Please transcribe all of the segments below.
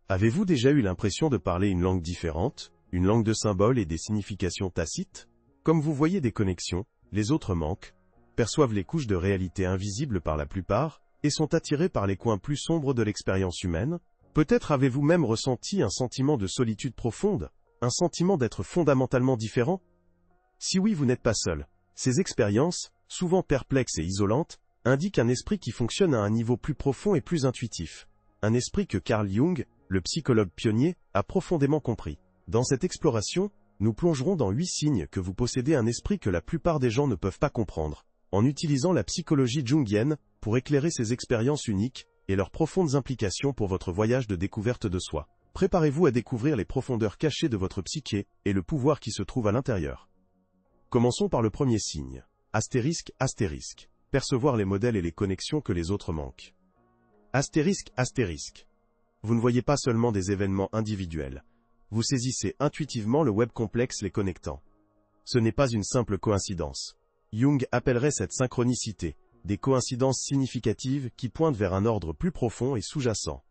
Avez-vous déjà eu l'impression de parler une langue différente, une langue de symboles et des significations tacites? Comme vous voyez des connexions, les autres manquent, perçoivent les couches de réalité invisibles par la plupart, et sont attirés par les coins plus sombres de l'expérience humaine? Peut-être avez-vous même ressenti un sentiment de solitude profonde, un sentiment d'être fondamentalement différent? Si oui, vous n'êtes pas seul. Ces expériences, souvent perplexes et isolantes, indiquent un esprit qui fonctionne à un niveau plus profond et plus intuitif. Un esprit que Carl Jung, le psychologue pionnier, a profondément compris. Dans cette exploration, nous plongerons dans 8 signes que vous possédez un esprit que la plupart des gens ne peuvent pas comprendre, en utilisant la psychologie jungienne pour éclairer ces expériences uniques et leurs profondes implications pour votre voyage de découverte de soi. Préparez-vous à découvrir les profondeurs cachées de votre psyché et le pouvoir qui se trouve à l'intérieur. Commençons par le premier signe. Astérisque, astérisque. Percevoir les modèles et les connexions que les autres manquent. Astérisque, astérisque. Vous ne voyez pas seulement des événements individuels. Vous saisissez intuitivement le web complexe les connectant. Ce n'est pas une simple coïncidence. Jung appellerait cette synchronicité, des coïncidences significatives qui pointent vers un ordre plus profond et sous-jacent.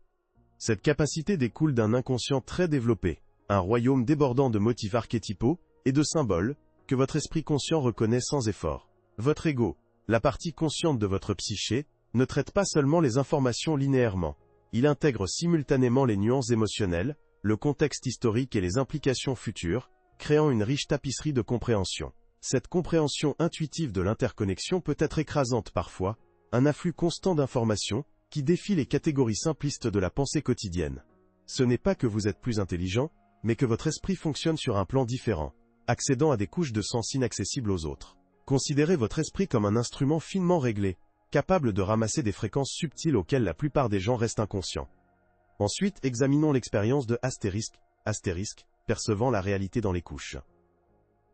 Cette capacité découle d'un inconscient très développé, un royaume débordant de motifs archétypaux et de symboles que votre esprit conscient reconnaît sans effort. Votre ego, la partie consciente de votre psyché, ne traite pas seulement les informations linéairement. Il intègre simultanément les nuances émotionnelles, le contexte historique et les implications futures, créant une riche tapisserie de compréhension. Cette compréhension intuitive de l'interconnexion peut être écrasante parfois, un afflux constant d'informations qui défie les catégories simplistes de la pensée quotidienne. Ce n'est pas que vous êtes plus intelligent, mais que votre esprit fonctionne sur un plan différent, accédant à des couches de sens inaccessibles aux autres. Considérez votre esprit comme un instrument finement réglé, capable de ramasser des fréquences subtiles auxquelles la plupart des gens restent inconscients. Ensuite, examinons l'expérience de astérisque, astérisque, percevant la réalité dans les couches.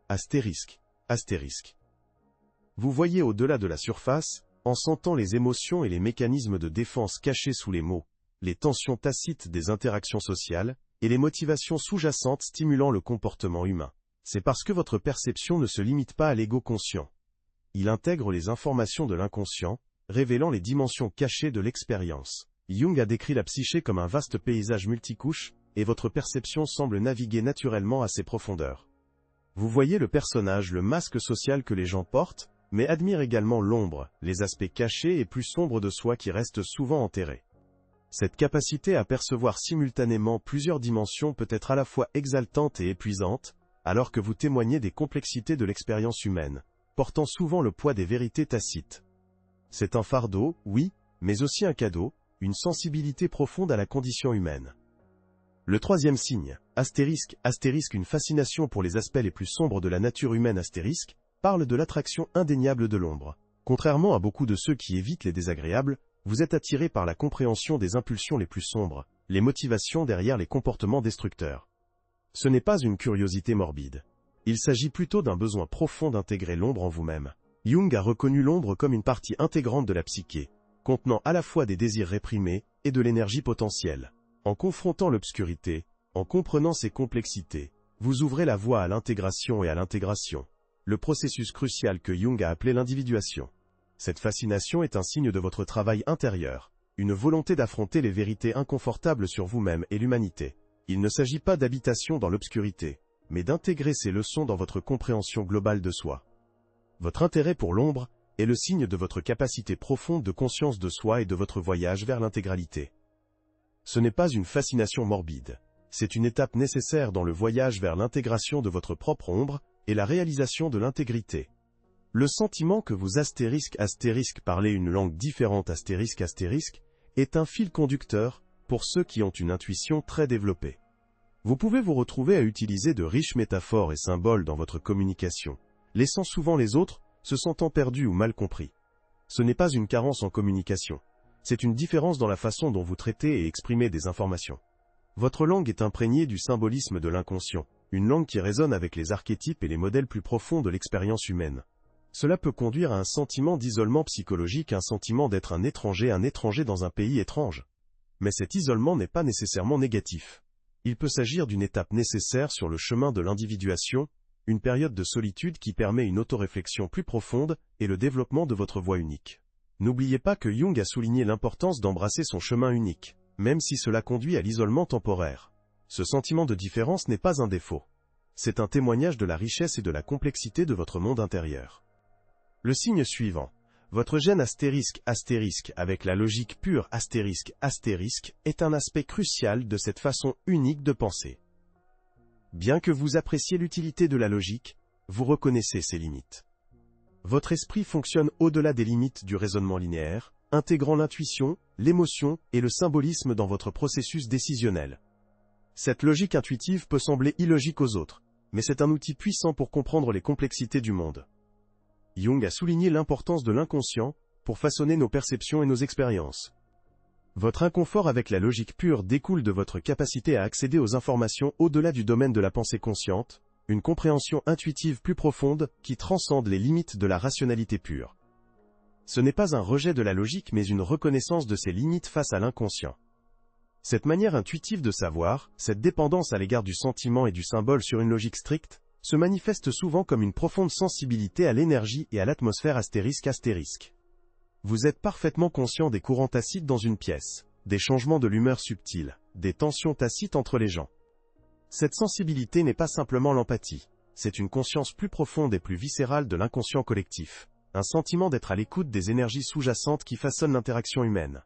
Astérisque, astérisque. Vous voyez au-delà de la surface, en sentant les émotions et les mécanismes de défense cachés sous les mots, les tensions tacites des interactions sociales, et les motivations sous-jacentes stimulant le comportement humain. C'est parce que votre perception ne se limite pas à l'ego conscient. Il intègre les informations de l'inconscient, révélant les dimensions cachées de l'expérience. Jung a décrit la psyché comme un vaste paysage multicouche, et votre perception semble naviguer naturellement à ses profondeurs. Vous voyez le personnage, le masque social que les gens portent, mais admirent également l'ombre, les aspects cachés et plus sombres de soi qui restent souvent enterrés. Cette capacité à percevoir simultanément plusieurs dimensions peut être à la fois exaltante et épuisante, alors que vous témoignez des complexités de l'expérience humaine, portant souvent le poids des vérités tacites. C'est un fardeau, oui, mais aussi un cadeau, une sensibilité profonde à la condition humaine. Le troisième signe, astérisque, astérisque, une fascination pour les aspects les plus sombres de la nature humaine astérisque, parle de l'attraction indéniable de l'ombre. Contrairement à beaucoup de ceux qui évitent les désagréables, vous êtes attiré par la compréhension des impulsions les plus sombres, les motivations derrière les comportements destructeurs. Ce n'est pas une curiosité morbide. Il s'agit plutôt d'un besoin profond d'intégrer l'ombre en vous-même. Jung a reconnu l'ombre comme une partie intégrante de la psyché, contenant à la fois des désirs réprimés et de l'énergie potentielle. En confrontant l'obscurité, en comprenant ses complexités, vous ouvrez la voie à l'intégration et à l'intégration, le processus crucial que Jung a appelé l'individuation. Cette fascination est un signe de votre travail intérieur, une volonté d'affronter les vérités inconfortables sur vous-même et l'humanité. Il ne s'agit pas d'habitation dans l'obscurité, mais d'intégrer ces leçons dans votre compréhension globale de soi. Votre intérêt pour l'ombre est le signe de votre capacité profonde de conscience de soi et de votre voyage vers l'intégralité. Ce n'est pas une fascination morbide, c'est une étape nécessaire dans le voyage vers l'intégration de votre propre ombre et la réalisation de l'intégrité. Le sentiment que vous astérisque parlez une langue différente astérisque est un fil conducteur pour ceux qui ont une intuition très développée. Vous pouvez vous retrouver à utiliser de riches métaphores et symboles dans votre communication, laissant souvent les autres se sentant perdus ou mal compris. Ce n'est pas une carence en communication, c'est une différence dans la façon dont vous traitez et exprimez des informations. Votre langue est imprégnée du symbolisme de l'inconscient, une langue qui résonne avec les archétypes et les modèles plus profonds de l'expérience humaine. Cela peut conduire à un sentiment d'isolement psychologique, un sentiment d'être un étranger dans un pays étrange. Mais cet isolement n'est pas nécessairement négatif. Il peut s'agir d'une étape nécessaire sur le chemin de l'individuation, une période de solitude qui permet une autoréflexion plus profonde et le développement de votre voix unique. N'oubliez pas que Jung a souligné l'importance d'embrasser son chemin unique, même si cela conduit à l'isolement temporaire. Ce sentiment de différence n'est pas un défaut. C'est un témoignage de la richesse et de la complexité de votre monde intérieur. Le signe suivant. Votre gène astérisque avec la logique pure astérisque est un aspect crucial de cette façon unique de penser. Bien que vous appréciez l'utilité de la logique, vous reconnaissez ses limites. Votre esprit fonctionne au-delà des limites du raisonnement linéaire, intégrant l'intuition, l'émotion et le symbolisme dans votre processus décisionnel. Cette logique intuitive peut sembler illogique aux autres, mais c'est un outil puissant pour comprendre les complexités du monde. Jung a souligné l'importance de l'inconscient pour façonner nos perceptions et nos expériences. Votre inconfort avec la logique pure découle de votre capacité à accéder aux informations au-delà du domaine de la pensée consciente, une compréhension intuitive plus profonde qui transcende les limites de la rationalité pure. Ce n'est pas un rejet de la logique mais une reconnaissance de ses limites face à l'inconscient. Cette manière intuitive de savoir, cette dépendance à l'égard du sentiment et du symbole sur une logique stricte, se manifeste souvent comme une profonde sensibilité à l'énergie et à l'atmosphère astérisque. Vous êtes parfaitement conscient des courants tacites dans une pièce, des changements de l'humeur subtile, des tensions tacites entre les gens. Cette sensibilité n'est pas simplement l'empathie, c'est une conscience plus profonde et plus viscérale de l'inconscient collectif, un sentiment d'être à l'écoute des énergies sous-jacentes qui façonnent l'interaction humaine.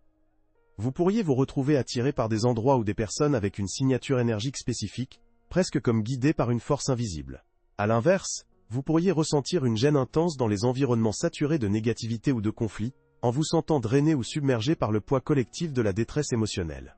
Vous pourriez vous retrouver attiré par des endroits ou des personnes avec une signature énergique spécifique, presque comme guidé par une force invisible. À l'inverse, vous pourriez ressentir une gêne intense dans les environnements saturés de négativité ou de conflits, en vous sentant drainé ou submergé par le poids collectif de la détresse émotionnelle.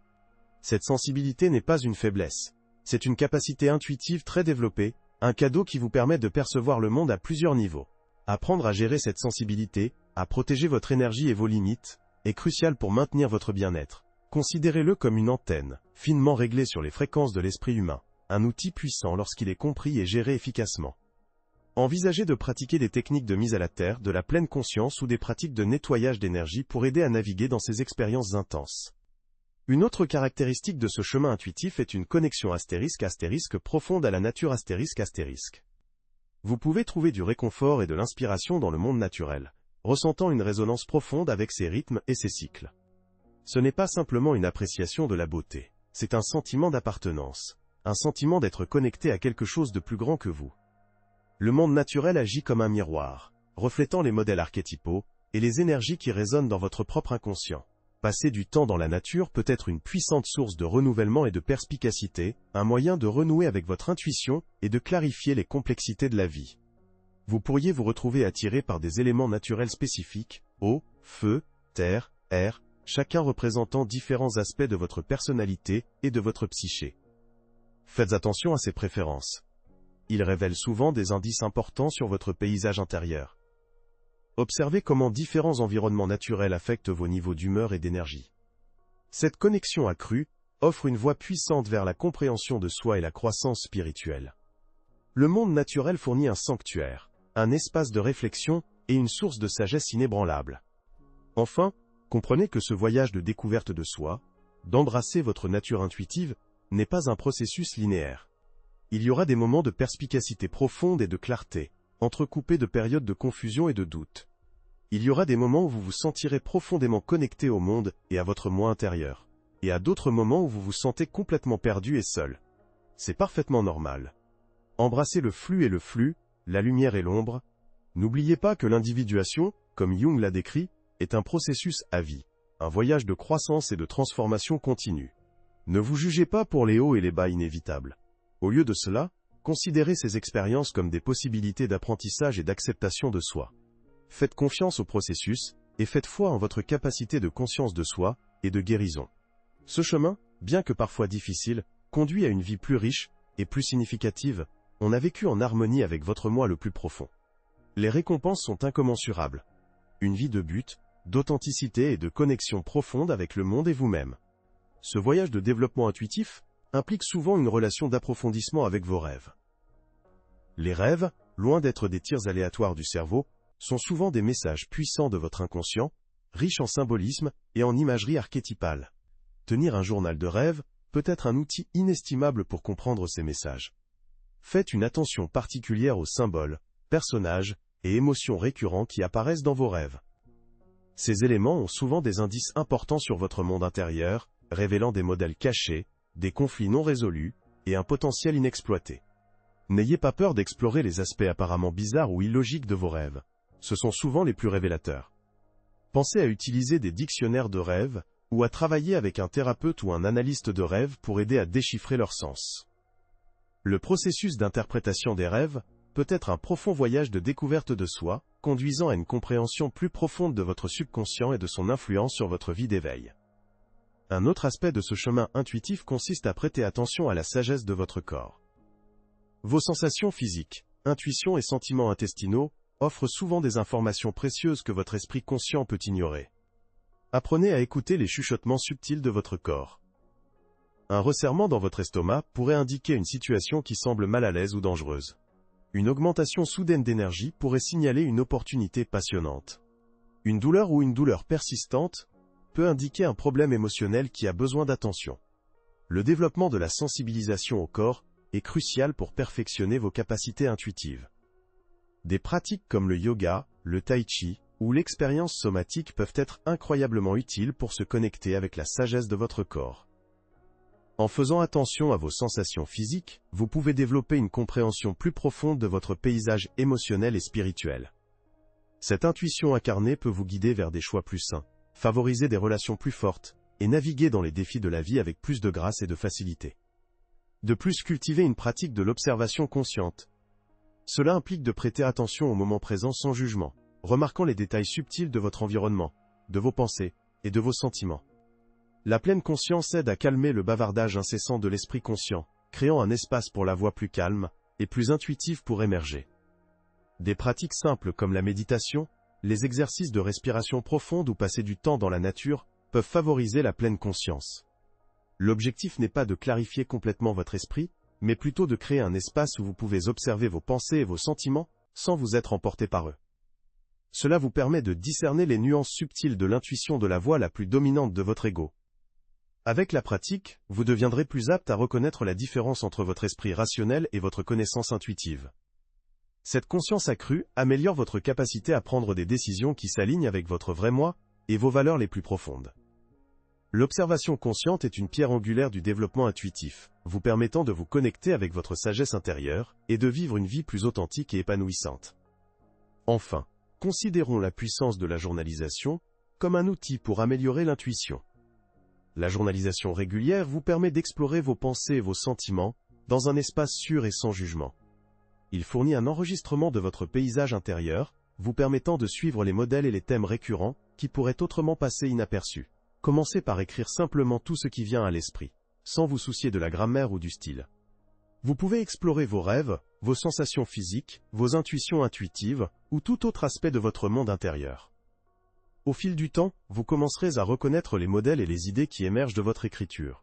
Cette sensibilité n'est pas une faiblesse, c'est une capacité intuitive très développée, un cadeau qui vous permet de percevoir le monde à plusieurs niveaux. Apprendre à gérer cette sensibilité, à protéger votre énergie et vos limites, est crucial pour maintenir votre bien-être. Considérez-le comme une antenne, finement réglée sur les fréquences de l'esprit humain. Un outil puissant lorsqu'il est compris et géré efficacement. Envisagez de pratiquer des techniques de mise à la terre, de la pleine conscience ou des pratiques de nettoyage d'énergie pour aider à naviguer dans ces expériences intenses. Une autre caractéristique de ce chemin intuitif est une connexion astérisque profonde à la nature astérisque. Vous pouvez trouver du réconfort et de l'inspiration dans le monde naturel, ressentant une résonance profonde avec ses rythmes et ses cycles. Ce n'est pas simplement une appréciation de la beauté, c'est un sentiment d'appartenance. Un sentiment d'être connecté à quelque chose de plus grand que vous. Le monde naturel agit comme un miroir, reflétant les modèles archétypaux et les énergies qui résonnent dans votre propre inconscient. Passer du temps dans la nature peut être une puissante source de renouvellement et de perspicacité, un moyen de renouer avec votre intuition et de clarifier les complexités de la vie. Vous pourriez vous retrouver attiré par des éléments naturels spécifiques, eau, feu, terre, air, chacun représentant différents aspects de votre personnalité et de votre psyché. Faites attention à ces préférences. Ils révèlent souvent des indices importants sur votre paysage intérieur. Observez comment différents environnements naturels affectent vos niveaux d'humeur et d'énergie. Cette connexion accrue offre une voie puissante vers la compréhension de soi et la croissance spirituelle. Le monde naturel fournit un sanctuaire, un espace de réflexion et une source de sagesse inébranlable. Enfin, comprenez que ce voyage de découverte de soi, d'embrasser votre nature intuitive, n'est pas un processus linéaire. Il y aura des moments de perspicacité profonde et de clarté, entrecoupés de périodes de confusion et de doute. Il y aura des moments où vous vous sentirez profondément connecté au monde et à votre moi intérieur, et à d'autres moments où vous vous sentez complètement perdu et seul. C'est parfaitement normal. Embrassez le flux et le flux, la lumière et l'ombre. N'oubliez pas que l'individuation, comme Jung l'a décrit, est un processus à vie, un voyage de croissance et de transformation continue. Ne vous jugez pas pour les hauts et les bas inévitables. Au lieu de cela, considérez ces expériences comme des possibilités d'apprentissage et d'acceptation de soi. Faites confiance au processus, et faites foi en votre capacité de conscience de soi et de guérison. Ce chemin, bien que parfois difficile, conduit à une vie plus riche et plus significative. On a vécu en harmonie avec votre moi le plus profond. Les récompenses sont incommensurables. Une vie de but, d'authenticité et de connexion profonde avec le monde et vous-même. Ce voyage de développement intuitif implique souvent une relation d'approfondissement avec vos rêves. Les rêves, loin d'être des tirs aléatoires du cerveau, sont souvent des messages puissants de votre inconscient, riches en symbolisme et en imagerie archétypale. Tenir un journal de rêve peut être un outil inestimable pour comprendre ces messages. Faites une attention particulière aux symboles, personnages et émotions récurrents qui apparaissent dans vos rêves. Ces éléments ont souvent des indices importants sur votre monde intérieur, révélant des modèles cachés, des conflits non résolus, et un potentiel inexploité. N'ayez pas peur d'explorer les aspects apparemment bizarres ou illogiques de vos rêves. Ce sont souvent les plus révélateurs. Pensez à utiliser des dictionnaires de rêves, ou à travailler avec un thérapeute ou un analyste de rêves pour aider à déchiffrer leur sens. Le processus d'interprétation des rêves peut être un profond voyage de découverte de soi, conduisant à une compréhension plus profonde de votre subconscient et de son influence sur votre vie d'éveil. Un autre aspect de ce chemin intuitif consiste à prêter attention à la sagesse de votre corps. Vos sensations physiques, intuitions et sentiments intestinaux offrent souvent des informations précieuses que votre esprit conscient peut ignorer. Apprenez à écouter les chuchotements subtils de votre corps. Un resserrement dans votre estomac pourrait indiquer une situation qui semble mal à l'aise ou dangereuse. Une augmentation soudaine d'énergie pourrait signaler une opportunité passionnante. Une douleur ou une douleur persistante peut indiquer un problème émotionnel qui a besoin d'attention. Le développement de la sensibilisation au corps est crucial pour perfectionner vos capacités intuitives. Des pratiques comme le yoga, le tai chi ou l'expérience somatique peuvent être incroyablement utiles pour se connecter avec la sagesse de votre corps. En faisant attention à vos sensations physiques, vous pouvez développer une compréhension plus profonde de votre paysage émotionnel et spirituel. Cette intuition incarnée peut vous guider vers des choix plus sains, favoriser des relations plus fortes, et naviguer dans les défis de la vie avec plus de grâce et de facilité. De plus, cultiver une pratique de l'observation consciente. Cela implique de prêter attention au moment présent sans jugement, remarquant les détails subtils de votre environnement, de vos pensées et de vos sentiments. La pleine conscience aide à calmer le bavardage incessant de l'esprit conscient, créant un espace pour la voix plus calme et plus intuitive pour émerger. Des pratiques simples comme la méditation, les exercices de respiration profonde ou passer du temps dans la nature peuvent favoriser la pleine conscience. L'objectif n'est pas de clarifier complètement votre esprit, mais plutôt de créer un espace où vous pouvez observer vos pensées et vos sentiments sans vous être emporté par eux. Cela vous permet de discerner les nuances subtiles de l'intuition de la voix la plus dominante de votre ego. Avec la pratique, vous deviendrez plus apte à reconnaître la différence entre votre esprit rationnel et votre connaissance intuitive. Cette conscience accrue améliore votre capacité à prendre des décisions qui s'alignent avec votre vrai moi et vos valeurs les plus profondes. L'observation consciente est une pierre angulaire du développement intuitif, vous permettant de vous connecter avec votre sagesse intérieure et de vivre une vie plus authentique et épanouissante. Enfin, considérons la puissance de la journalisation comme un outil pour améliorer l'intuition. La journalisation régulière vous permet d'explorer vos pensées et vos sentiments dans un espace sûr et sans jugement. Il fournit un enregistrement de votre paysage intérieur, vous permettant de suivre les modèles et les thèmes récurrents qui pourraient autrement passer inaperçus. Commencez par écrire simplement tout ce qui vient à l'esprit, sans vous soucier de la grammaire ou du style. Vous pouvez explorer vos rêves, vos sensations physiques, vos intuitions intuitives, ou tout autre aspect de votre monde intérieur. Au fil du temps, vous commencerez à reconnaître les modèles et les idées qui émergent de votre écriture.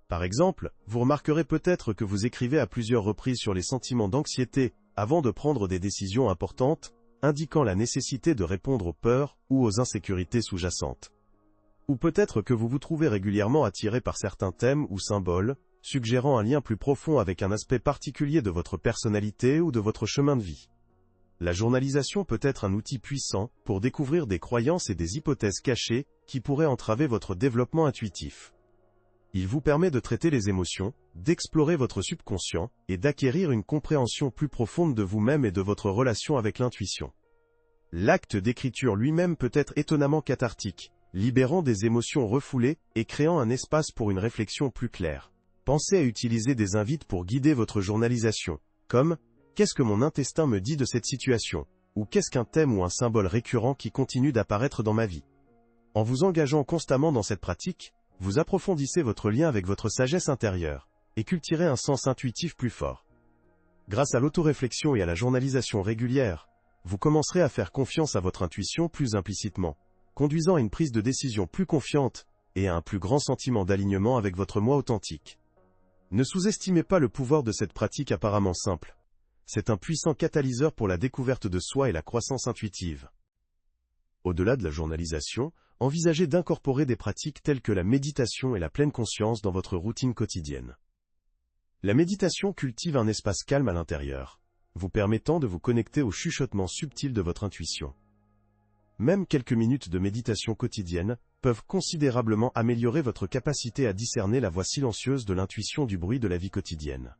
Par exemple, vous remarquerez peut-être que vous écrivez à plusieurs reprises sur les sentiments d'anxiété avant de prendre des décisions importantes, indiquant la nécessité de répondre aux peurs ou aux insécurités sous-jacentes. Ou peut-être que vous vous trouvez régulièrement attiré par certains thèmes ou symboles, suggérant un lien plus profond avec un aspect particulier de votre personnalité ou de votre chemin de vie. La journalisation peut être un outil puissant pour découvrir des croyances et des hypothèses cachées qui pourraient entraver votre développement intuitif. Il vous permet de traiter les émotions, d'explorer votre subconscient et d'acquérir une compréhension plus profonde de vous-même et de votre relation avec l'intuition. L'acte d'écriture lui-même peut être étonnamment cathartique, libérant des émotions refoulées et créant un espace pour une réflexion plus claire. Pensez à utiliser des invites pour guider votre journalisation, comme « Qu'est-ce que mon intestin me dit de cette situation ?» ou « Qu'est-ce qu'un thème ou un symbole récurrent qui continue d'apparaître dans ma vie ?» En vous engageant constamment dans cette pratique, vous approfondissez votre lien avec votre sagesse intérieure et cultivez un sens intuitif plus fort. Grâce à l'autoréflexion et à la journalisation régulière, vous commencerez à faire confiance à votre intuition plus implicitement, conduisant à une prise de décision plus confiante et à un plus grand sentiment d'alignement avec votre moi authentique. Ne sous-estimez pas le pouvoir de cette pratique apparemment simple. C'est un puissant catalyseur pour la découverte de soi et la croissance intuitive. Au-delà de la journalisation, envisagez d'incorporer des pratiques telles que la méditation et la pleine conscience dans votre routine quotidienne. La méditation cultive un espace calme à l'intérieur, vous permettant de vous connecter au chuchotement subtil de votre intuition. Même quelques minutes de méditation quotidienne peuvent considérablement améliorer votre capacité à discerner la voix silencieuse de l'intuition du bruit de la vie quotidienne.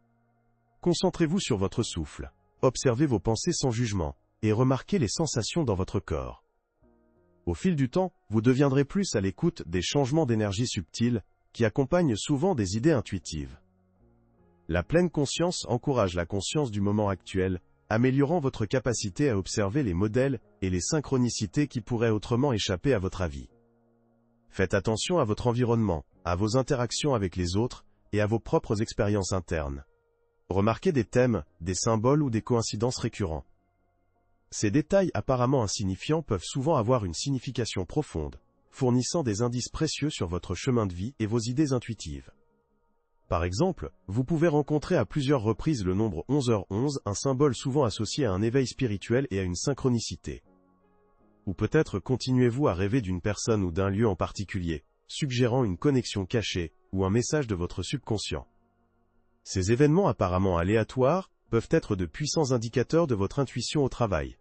Concentrez-vous sur votre souffle, observez vos pensées sans jugement, et remarquez les sensations dans votre corps. Au fil du temps, vous deviendrez plus à l'écoute des changements d'énergie subtils qui accompagnent souvent des idées intuitives. La pleine conscience encourage la conscience du moment actuel, améliorant votre capacité à observer les modèles et les synchronicités qui pourraient autrement échapper à votre avis. Faites attention à votre environnement, à vos interactions avec les autres et à vos propres expériences internes. Remarquez des thèmes, des symboles ou des coïncidences récurrents. Ces détails apparemment insignifiants peuvent souvent avoir une signification profonde, fournissant des indices précieux sur votre chemin de vie et vos idées intuitives. Par exemple, vous pouvez rencontrer à plusieurs reprises le nombre 11h11, un symbole souvent associé à un éveil spirituel et à une synchronicité. Ou peut-être continuez-vous à rêver d'une personne ou d'un lieu en particulier, suggérant une connexion cachée ou un message de votre subconscient. Ces événements apparemment aléatoires peuvent être de puissants indicateurs de votre intuition au travail.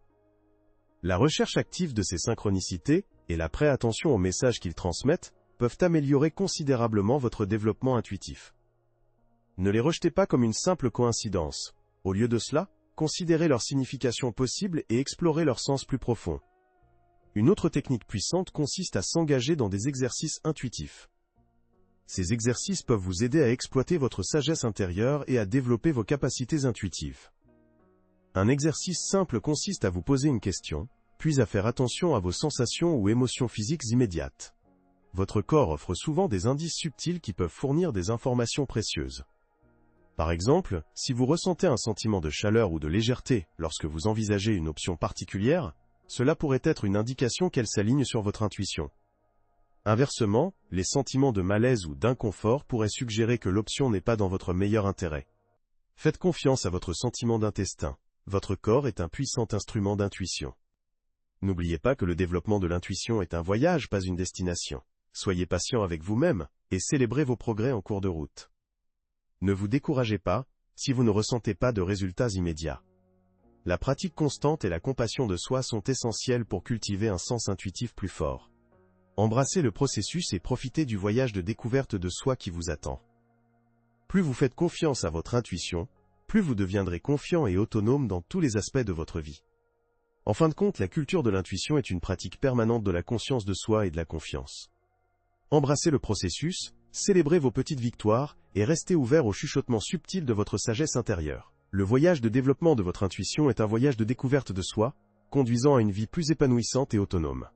La recherche active de ces synchronicités et la pré-attention aux messages qu'ils transmettent peuvent améliorer considérablement votre développement intuitif. Ne les rejetez pas comme une simple coïncidence. Au lieu de cela, considérez leur signification possible et explorez leur sens plus profond. Une autre technique puissante consiste à s'engager dans des exercices intuitifs. Ces exercices peuvent vous aider à exploiter votre sagesse intérieure et à développer vos capacités intuitives. Un exercice simple consiste à vous poser une question, puis à faire attention à vos sensations ou émotions physiques immédiates. Votre corps offre souvent des indices subtils qui peuvent fournir des informations précieuses. Par exemple, si vous ressentez un sentiment de chaleur ou de légèreté lorsque vous envisagez une option particulière, cela pourrait être une indication qu'elle s'aligne sur votre intuition. Inversement, les sentiments de malaise ou d'inconfort pourraient suggérer que l'option n'est pas dans votre meilleur intérêt. Faites confiance à votre sentiment d'intestin. Votre corps est un puissant instrument d'intuition. N'oubliez pas que le développement de l'intuition est un voyage, pas une destination. Soyez patient avec vous-même et célébrez vos progrès en cours de route. Ne vous découragez pas si vous ne ressentez pas de résultats immédiats. La pratique constante et la compassion de soi sont essentielles pour cultiver un sens intuitif plus fort. Embrassez le processus et profitez du voyage de découverte de soi qui vous attend. Plus vous faites confiance à votre intuition, plus vous deviendrez confiant et autonome dans tous les aspects de votre vie. En fin de compte, la culture de l'intuition est une pratique permanente de la conscience de soi et de la confiance. Embrassez le processus, célébrez vos petites victoires et restez ouvert au chuchotement subtil de votre sagesse intérieure. Le voyage de développement de votre intuition est un voyage de découverte de soi, conduisant à une vie plus épanouissante et autonome.